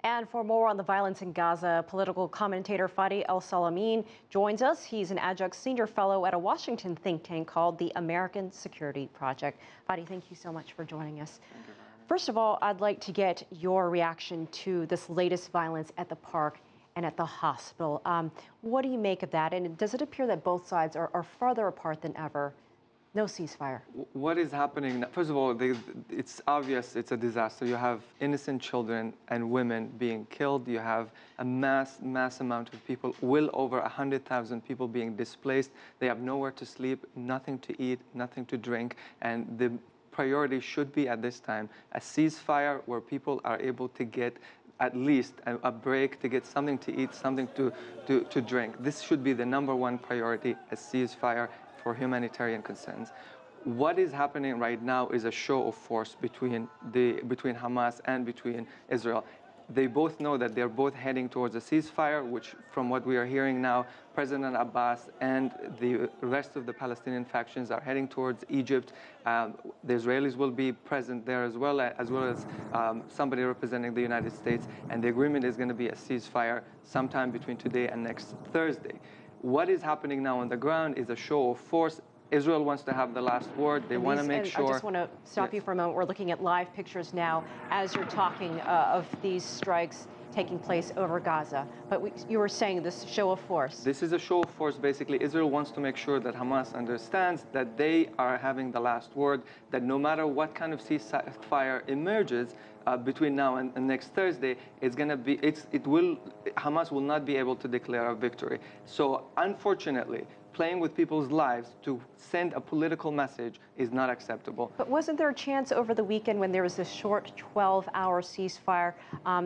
And for more on the violence in Gaza, political commentator Fadi Elsalameen joins us. He's an adjunct senior fellow at a Washington think tank called the American Security Project. Fadi, thank you so much for joining us. First of all, I'd like to get your reaction to this latest violence at the park and at the hospital. What do you make of that? And does it appear that both sides are farther apart than ever? No ceasefire. What is happening now? First of all, it's obvious it's a disaster. You have innocent children and women being killed. You have a mass amount of people, well over 100,000 people being displaced. They have nowhere to sleep, nothing to eat, nothing to drink. And the priority should be at this time a ceasefire where people are able to get at least a break, to get something to eat, something to drink. This should be the #1 priority, a ceasefire for humanitarian concerns. What is happening right now is a show of force between Hamas and between Israel. They both know that they're both heading towards a ceasefire, which from what we are hearing now, President Abbas and the rest of the Palestinian factions are heading towards Egypt. The Israelis will be present there as well as somebody representing the United States. And the agreement is going to be a ceasefire sometime between today and next Thursday. What is happening now on the ground is a show of force. Israel wants to have the last word. They want to make sure. I just want to stop you for a moment. We're looking at live pictures now as you're talking of these strikes taking place over Gaza. But you were saying this show of force. This is a show of force. Basically, Israel wants to make sure that Hamas understands that they are having the last word, that no matter what kind of ceasefire emerges between now and next Thursday, Hamas will not be able to declare a victory. So unfortunately, playing with people's lives to send a political message is not acceptable. But wasn't there a chance over the weekend when there was this short 12-hour ceasefire?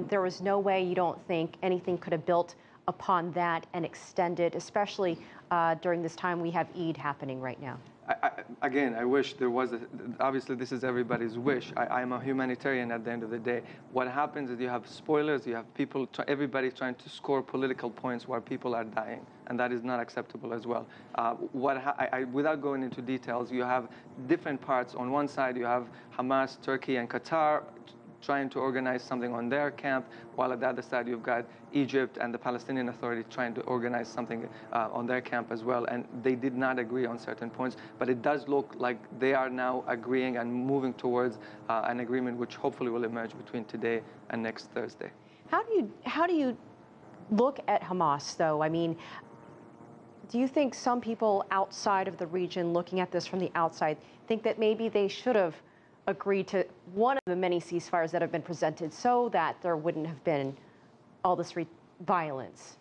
There was no way, you don't think, anything could have built upon that and extended, especially during this time we have Eid happening right now? Again, I wish there was obviously this is everybody's wish. I'm a humanitarian at the end of the day. What happens is you have spoilers, you have people, everybody trying to score political points while people are dying, and that is not acceptable as well. Without going into details, you have different parts. On one side, you have Hamas, Turkey, and Qatar trying to organize something on their camp, while at the other side you've got Egypt and the Palestinian Authority trying to organize something on their camp as well. And they did not agree on certain points, but it does look like they are now agreeing and moving towards an agreement which hopefully will emerge between today and next Thursday. How do you look at Hamas, though? I mean, do you think some people outside of the region looking at this from the outside think that maybe they should have agreed to one of the many ceasefires that have been presented so that there wouldn't have been all this violence?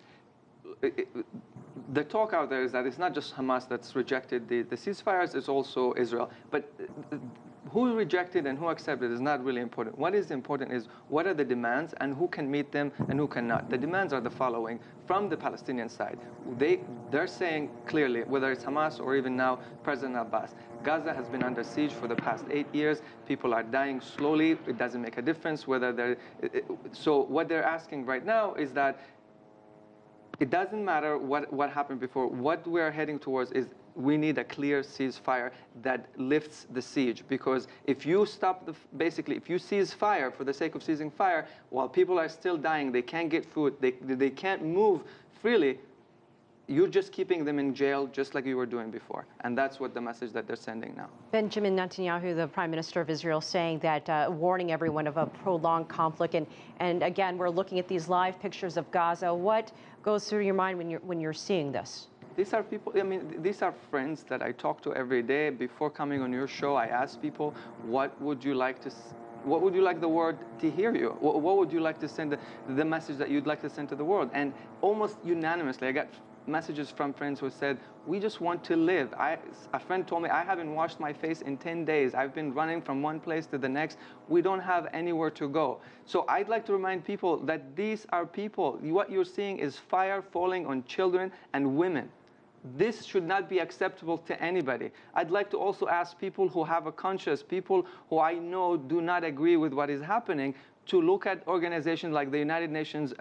The talk out there is that it's not just Hamas that's rejected the ceasefires, it's also Israel. But who rejected and who accepted is not really important. What is important is what are the demands and who can meet them and who cannot. The demands are the following from the Palestinian side. They're saying clearly, whether it's Hamas or even now President Abbas, Gaza has been under siege for the past 8 years. People are dying slowly. It doesn't make a difference whether they're... So what they're asking right now is that it doesn't matter what happened before. What we're heading towards is we need a clear ceasefire that lifts the siege. Because if you stop if you cease fire for the sake of ceasing fire, while people are still dying, they can't get food, they can't move freely, you're just keeping them in jail just like you were doing before. And that's what the message that they're sending now. Benjamin Netanyahu, the Prime Minister of Israel, saying that, warning everyone of a prolonged conflict. And again, we're looking at these live pictures of Gaza. What goes through your mind when you're seeing this? These are people, I mean, these are friends that I talk to every day. Before coming on your show, I ask people, what would you like the world to hear you? What would you like to send, the message that you'd like to send to the world? And almost unanimously, I got messages from friends who said, we just want to live. A friend told me, I haven't washed my face in 10 days. I've been running from one place to the next. We don't have anywhere to go. So I'd like to remind people that these are people. What you're seeing is fire falling on children and women. This should not be acceptable to anybody. I'd like to also ask people who have a conscience, people who I know do not agree with what is happening, to look at organizations like the United Nations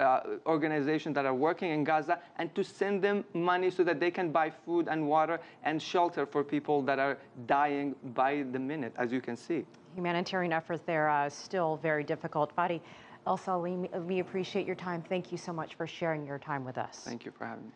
organizations that are working in Gaza and to send them money so that they can buy food and water and shelter for people that are dying by the minute, as you can see. Humanitarian efforts there are still very difficult. Fadi, Elsalameen, we appreciate your time. Thank you so much for sharing your time with us. Thank you for having me.